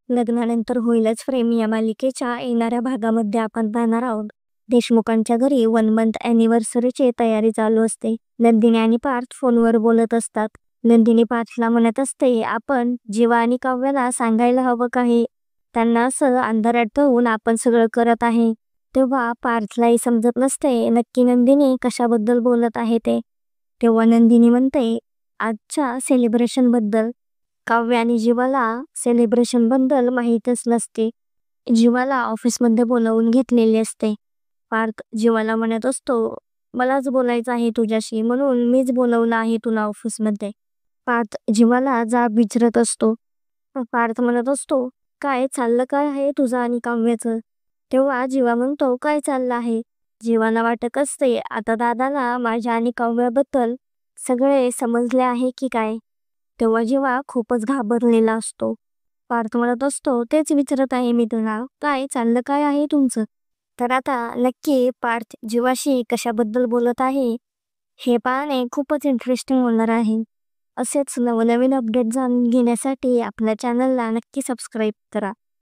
लग्नानंतर होईलच प्रेम या मालिकेच्या येणाऱ्या भागामध्ये आपण पाहणार आहोत. देशमुखांच्या घरी 1 मंथ अॅनिव्हर्सरीची तयारी चालू असते. नंदिनी आणि पार्थ फोनवर बोलत असतात. नंदिनी पार्थला म्हणत असते, आपण जीवा आणि काव्याला सांगायला हवं काही. त्यांना असं अंधारात ठेवून आपण सगळं करत आहे. तेव्हा पार्थलाही समजत नसते नक्की नंदिनी कशाबद्दल बोलत आहे ते. तेव्हा नंदिनी म्हणते, आजच्या सेलिब्रेशन बद्दल. काव्य आणि जीवाला सेलिब्रेशन बद्दल माहीतच नसते. जीवाला ऑफिसमध्ये बोलावून घेतलेले असते. पार्थ जीवाला म्हणत असतो, मलाच बोलायचं आहे तुझ्याशी म्हणून मीच बोलवलं आहे तुला ऑफिसमध्ये. पार्थ जीवाला जाब विचारत असतो. पार्थ म्हणत असतो, काय चाललं काय आहे तुझं आणि काव्याचं. तेव्हा जीवा म्हणतो, काय चाललं आहे. जीवाला वाटत असते आता दादाला माझ्या आणि काव्याबद्दल सगळे समजले आहे की काय. तेव्हा जीवा खूपच घाबरलेला असतो. पार्थ म्हणत असतो, तेच विचारत आहे मी तुला, काय चाललं काय आहे तुमचं. तर आता नक्की पार्थ जीवाशी कशाबद्दल बोलत आहे हे पाहणे खूपच इंटरेस्टिंग होणार आहे. असेच नवनवीन अपडेट जाणून घेण्यासाठी आपल्या चॅनलला नक्की सबस्क्राईब करा.